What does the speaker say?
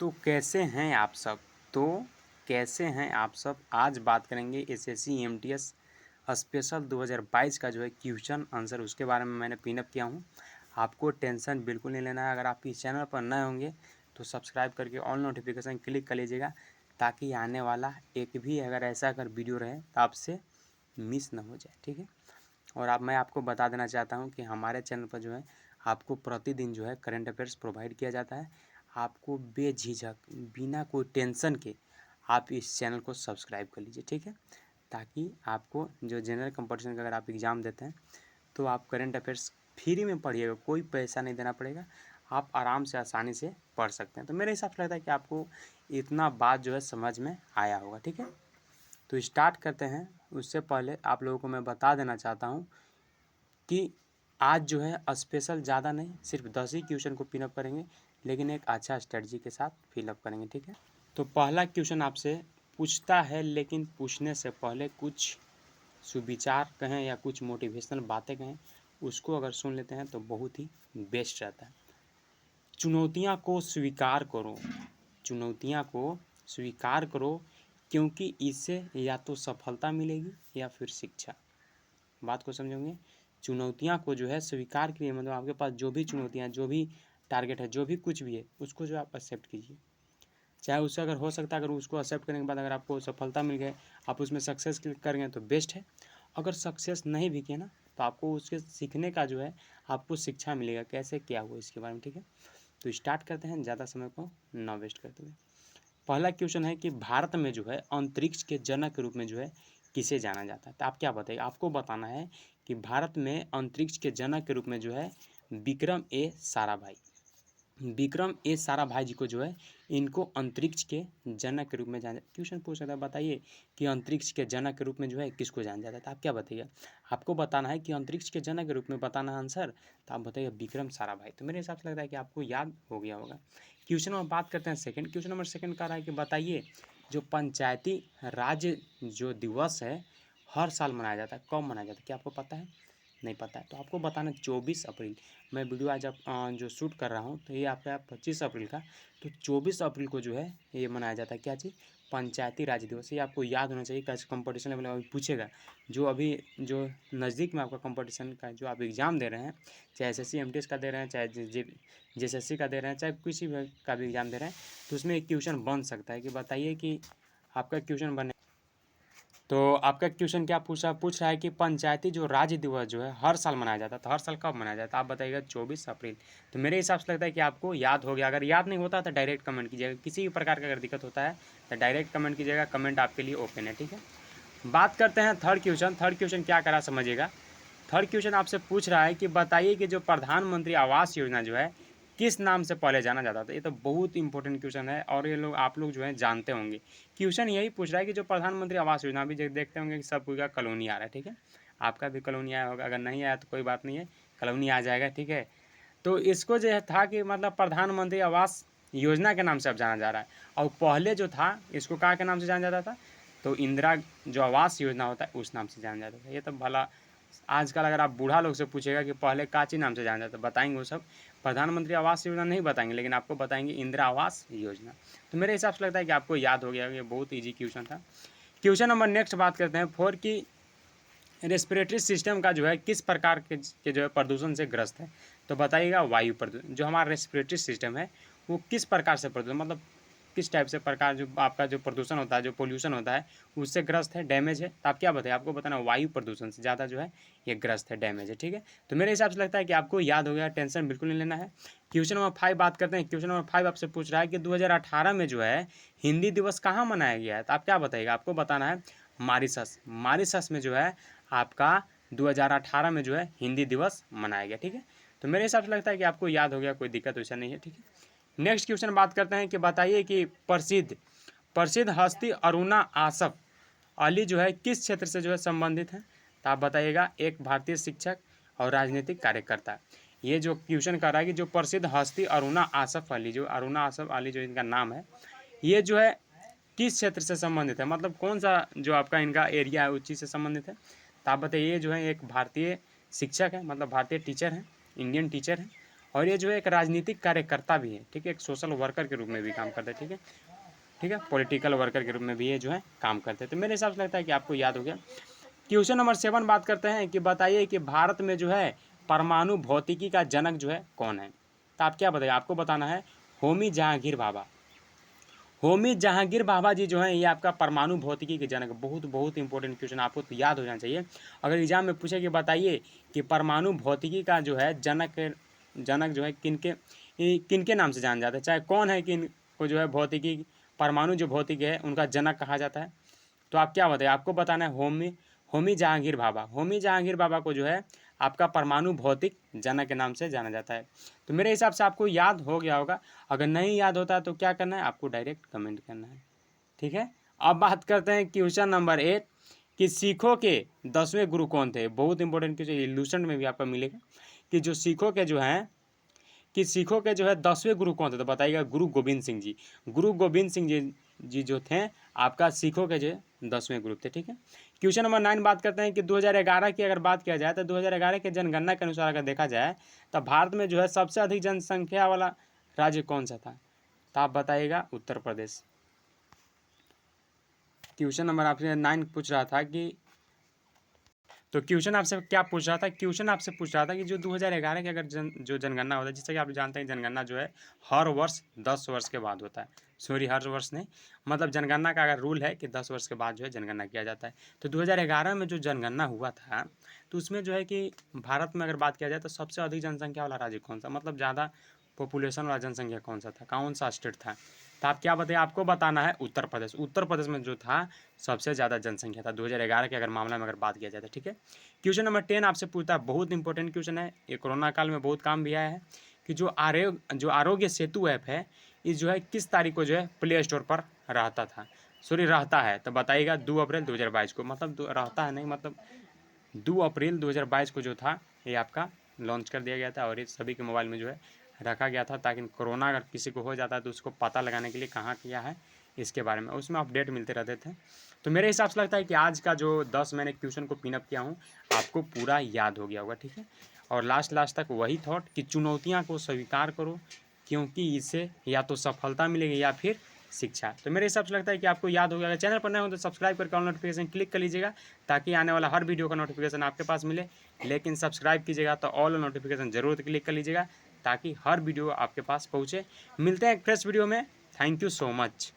तो कैसे हैं आप सब। तो कैसे हैं आप सब। आज बात करेंगे एसएससी एमटीएस स्पेशल 2022 का जो है क्वेश्चन आंसर, उसके बारे में मैंने पिनअप किया हूँ। आपको टेंशन बिल्कुल नहीं लेना है। अगर आप इस चैनल पर नए होंगे तो सब्सक्राइब करके ऑल नोटिफिकेशन क्लिक कर लीजिएगा, ताकि आने वाला एक भी अगर वीडियो रहे तो आपसे मिस ना हो जाए, ठीक है। और मैं आपको बता देना चाहता हूँ कि हमारे चैनल पर जो है आपको प्रतिदिन जो है करंट अफेयर्स प्रोवाइड किया जाता है। आपको बेझिझक बिना कोई टेंशन के आप इस चैनल को सब्सक्राइब कर लीजिए, ठीक है, ताकि आपको जो जनरल कंपटीशन का अगर आप एग्ज़ाम देते हैं तो आप करंट अफेयर्स फ्री में पढ़िएगा, कोई पैसा नहीं देना पड़ेगा, आप आराम से आसानी से पढ़ सकते हैं। तो मेरे हिसाब से लगता है कि आपको इतना बात जो है समझ में आया होगा, ठीक है। तो स्टार्ट करते हैं। उससे पहले आप लोगों को मैं बता देना चाहता हूँ कि आज जो है स्पेशल ज़्यादा नहीं, सिर्फ 10 ही क्वेश्चन को पिनअप करेंगे, लेकिन एक अच्छा स्ट्रेटजी के साथ फिलअप करेंगे, ठीक है। तो पहला क्वेश्चन आपसे पूछता है, लेकिन पूछने से पहले कुछ सुविचार कहें या कुछ मोटिवेशनल बातें कहें, उसको अगर सुन लेते हैं तो बहुत ही बेस्ट रहता है। चुनौतियाँ को स्वीकार करो, चुनौतियाँ को स्वीकार करो, क्योंकि इससे या तो सफलता मिलेगी या फिर शिक्षा। बात को समझेंगे। चुनौतियाँ को जो है स्वीकार करिए, मतलब आपके पास जो भी चुनौतियाँ, जो भी टारगेट है, जो भी कुछ भी है, उसको जो आप एक्सेप्ट कीजिए। चाहे उससे अगर हो सकता है, अगर उसको एक्सेप्ट करने के बाद अगर आपको सफलता मिल गई, आप उसमें सक्सेस करेंगे तो बेस्ट है। अगर सक्सेस नहीं भी किया ना, तो आपको उसके सीखने का जो है आपको शिक्षा मिलेगा, कैसे क्या हुआ इसके बारे में, ठीक है। तो स्टार्ट करते हैं ज़्यादा समय को ना वेस्ट करते हुए। पहला क्वेश्चन है कि भारत में जो है अंतरिक्ष के जनक के रूप में जो है किसे जाना जाता है। तो आप क्या बताइए, आपको बताना है कि भारत में अंतरिक्ष के जनक के रूप में जो है विक्रम ए साराभाई जी को जो है इनको अंतरिक्ष के जनक के रूप में जाना। क्वेश्चन पूछ सकता है, बताइए कि अंतरिक्ष के जनक के रूप में जो है किसको जाना जाता है। तो आप क्या बताइए, आपको बताना है कि अंतरिक्ष के जनक के रूप में बताना आंसर, तो आप बताइए विक्रम साराभाई। तो मेरे हिसाब से लगता है कि आपको याद हो गया होगा। क्वेश्चन नंबर बात करते हैं सेकंड। क्वेश्चन नंबर सेकंड कह रहा है कि बताइए जो पंचायती राज जो दिवस है हर साल मनाया जाता है, कब मनाया जाता है, क्या आपको पता है? नहीं पता है तो आपको बताना 24 अप्रैल। मैं वीडियो आज जो शूट कर रहा हूँ तो ये आपका 25 अप्रैल का, तो 24 अप्रैल को जो है ये मनाया जाता है। क्या चीज़? पंचायती राज दिवस। ये आपको याद होना चाहिए, कैसे कंपटीशन लेवल में अभी पूछेगा। जो नज़दीक में आपका कंपटीशन का जो आप एग्ज़ाम दे रहे हैं, चाहे एसएससी एमटीएस का दे रहे हैं, चाहे जेएसएससी का दे रहे हैं, चाहे किसी भी का भी एग्ज़ाम दे रहे हैं, तो उसमें एक क्वेश्चन बन सकता है कि बताइए कि आपका क्वेश्चन बने। तो आपका क्वेश्चन क्या पूछ रहा है कि पंचायती जो राज्य दिवस जो है हर साल मनाया जाता है, तो हर साल कब मनाया जाता है? आप बताइएगा 24 अप्रैल। तो मेरे हिसाब से लगता है कि आपको याद हो गया। अगर याद नहीं होता तो डायरेक्ट कमेंट कीजिएगा, किसी भी प्रकार का अगर दिक्कत होता है तो डायरेक्ट कमेंट कीजिएगा, कमेंट आपके लिए ओपन है, ठीक है। बात करते हैं थर्ड क्वेश्चन। थर्ड क्वेश्चन क्या करा समझिएगा। थर्ड क्वेश्चन आपसे पूछ रहा है कि बताइए कि जो प्रधानमंत्री आवास योजना जो है किस नाम से पहले जाना जाता था। ये तो बहुत इंपॉर्टेंट क्वेश्चन है और ये लोग आप लोग जो है जानते होंगे। क्वेश्चन यही पूछ रहा है कि जो प्रधानमंत्री आवास योजना, भी देखते होंगे कि सब कोई का कॉलोनी आ रहा है, ठीक है। आपका भी कॉलोनी आया होगा, अगर नहीं आया तो कोई बात नहीं है, कॉलोनी आ जाएगा, ठीक है। तो इसको जो है था कि मतलब प्रधानमंत्री आवास योजना के नाम से अब जाना जा रहा है, और पहले जो था इसको क्या के नाम से जाना जाता था, तो इंदिरा जो आवास योजना होता है उस नाम से जाना जाता था। ये तो भला आजकल अगर आप बूढ़ा लोग से पूछेगा कि पहले काची नाम से जाना जाता, बताएंगे वो सब। प्रधानमंत्री आवास योजना नहीं बताएंगे, लेकिन आपको बताएंगे इंदिरा आवास योजना। तो मेरे हिसाब से लगता है कि आपको याद हो गया, ये बहुत ईजी क्वेश्चन था। क्वेश्चन नंबर नेक्स्ट बात करते हैं 4 की रेस्पिरेटरी सिस्टम का जो है किस प्रकार के जो है प्रदूषण से ग्रस्त है। तो बताइएगा वायु प्रदूषण। जो हमारा रेस्पिरेटरी सिस्टम है वो किस प्रकार से प्रदूषण, मतलब किस टाइप से प्रकार जो आपका जो प्रदूषण होता है, जो पोल्यूशन होता है उससे ग्रस्त है, डैमेज है। तो आप क्या बताइए, आपको बताना वायु प्रदूषण से ज़्यादा जो है ये ग्रस्त है, डैमेज है, ठीक है। तो मेरे हिसाब से लगता है कि आपको याद हो गया, टेंशन बिल्कुल नहीं लेना है। क्वेश्चन नंबर 5 बात करते हैं। क्वेश्चन नंबर 5 आपसे पूछ रहा है कि 2018 में जो है हिंदी दिवस कहाँ मनाया गया है। तो आप क्या बताइएगा, आपको बताना है मॉरिशस। मॉरिशस में जो है आपका 2018 में जो है हिंदी दिवस मनाया गया, ठीक है। तो मेरे हिसाब से लगता है कि आपको याद हो गया, कोई दिक्कत वैसा नहीं है, ठीक है। नेक्स्ट क्वेश्चन बात करते हैं कि बताइए कि प्रसिद्ध प्रसिद्ध हस्ती अरुणा आसफ अली जो है किस क्षेत्र से जो है संबंधित है। तो आप बताइएगा एक भारतीय शिक्षक और राजनीतिक कार्यकर्ता। ये जो क्वेश्चन कर रहा है कि जो प्रसिद्ध हस्ती अरुणा आसफ अली, जो अरुणा आसफ अली जो इनका नाम है, ये जो है किस क्षेत्र से संबंधित है, मतलब कौन सा जो आपका इनका एरिया है उस चीज़ से संबंधित है। तो आप बताइए, ये जो है एक भारतीय शिक्षक है, मतलब भारतीय टीचर हैं, इंडियन टीचर हैं, और ये जो है एक राजनीतिक कार्यकर्ता भी है, ठीक है, एक सोशल वर्कर के रूप में भी काम करते हैं, ठीक है, ठीक है, पॉलिटिकल वर्कर के रूप में भी ये जो है काम करते हैं। तो मेरे हिसाब से लगता है कि आपको याद हो गया। क्वेश्चन नंबर 7 बात करते हैं कि बताइए कि भारत में जो है परमाणु भौतिकी का जनक जो है कौन है। तो आप क्या बताइए, आपको बताना है होमी जहांगीर भाभा। होमी जहांगीर भाभा जी जो हैं ये आपका परमाणु भौतिकी के जनक, बहुत बहुत इंपॉर्टेंट क्वेश्चन, आपको तो याद हो जाना चाहिए। अगर एग्जाम में पूछे कि बताइए कि परमाणु भौतिकी का जो है जनक जनक जो है किनके नाम से जाना जाता है, चाहे कौन है, किन को जो है भौतिकी परमाणु जो भौतिकी है उनका जनक कहा जाता है। तो आप क्या बताइए, आपको बताना है होमी होमी जहांगीर भाभा। होमी जहांगीर भाभा को जो है आपका परमाणु भौतिक जनक के नाम से जाना जाता है। तो मेरे हिसाब से आपको याद हो गया होगा। अगर नहीं याद होता तो क्या करना है, आपको डायरेक्ट कमेंट करना है, ठीक है। अब बात करते हैं क्वेश्चन नंबर 8 कि सिखों के 10वें गुरु कौन थे। बहुत इंपॉर्टेंट क्वेश्चन, इल्यूशन में भी आपका मिलेगा कि जो सिखों के जो हैं कि सिखों के जो है 10वें गुरु कौन थे। तो बताइएगा गुरु गोविंद सिंह जी। गुरु गोविंद सिंह जी जो थे आपका सिखों के जो 10वें गुरु थे, ठीक है। क्वेश्चन नंबर 9 बात करते हैं कि 2011 की अगर बात किया जाए तो 2011 के जनगणना के अनुसार अगर देखा जाए तो भारत में जो है सबसे अधिक जनसंख्या वाला राज्य कौन सा था। तो आप बताइएगा उत्तर प्रदेश। क्वेश्चन नंबर आपसे 9 पूछ रहा था कि तो क्वेश्चन आपसे क्या पूछ रहा था, क्वेश्चन आपसे पूछ रहा था कि जो 2011 के अगर जो जनगणना होता है, जैसे कि आप जानते हैं जनगणना जो है हर वर्ष 10 वर्ष के बाद होता है, सॉरी हर वर्ष नहीं, मतलब जनगणना का अगर रूल है कि 10 वर्ष के बाद जो है जनगणना किया जाता है। तो 2011 में जो जनगणना हुआ था तो उसमें जो है कि भारत में अगर बात किया जाए तो सबसे अधिक जनसंख्या वाला राज्य कौन सा, मतलब ज़्यादा पॉपुलेशन वाला जनसंख्या कौन सा था, कौन सा स्टेट था। तो आप क्या बताइए, आपको बताना है उत्तर प्रदेश। उत्तर प्रदेश में जो था सबसे ज़्यादा जनसंख्या था 2011 के अगर मामला में अगर बात किया जाए तो, ठीक है। क्वेश्चन नंबर 10 आपसे पूछता है, बहुत इंपॉर्टेंट क्वेश्चन है, ये कोरोना काल में बहुत काम भी आया है कि जो आरोग्य सेतु ऐप है ये जो है किस तारीख को जो है प्ले स्टोर पर रहता था, सॉरी रहता है। तो बताइएगा 2 अप्रैल 2022 को, मतलब रहता है नहीं, मतलब 2 अप्रैल 2022 को जो था ये आपका लॉन्च कर दिया गया था और ये सभी के मोबाइल में जो है रखा गया था ताकि कोरोना अगर किसी को हो जाता है तो उसको पता लगाने के लिए कहाँ किया है इसके बारे में उसमें अपडेट मिलते रहते थे। तो मेरे हिसाब से लगता है कि आज का जो 10 मैंने क्वेश्चन को पिनअप किया हूँ आपको पूरा याद हो गया होगा, ठीक है। और लास्ट तक वही थॉट कि चुनौतियाँ को स्वीकार करो क्योंकि इससे या तो सफलता मिलेगी या फिर शिक्षा। तो मेरे हिसाब से लगता है कि आपको याद हो गया। अगर चैनल पर नए हो तो सब्सक्राइब करके ऑल नोटिफिकेशन क्लिक कर लीजिएगा ताकि आने वाला हर वीडियो का नोटिफिकेशन आपके पास मिले। लेकिन सब्सक्राइब कीजिएगा तो ऑल नोटिफिकेशन ज़रूर क्लिक कर लीजिएगा ताकि हर वीडियो आपके पास पहुँचे। मिलते हैं एक फ्रेश वीडियो में। Thank you so much.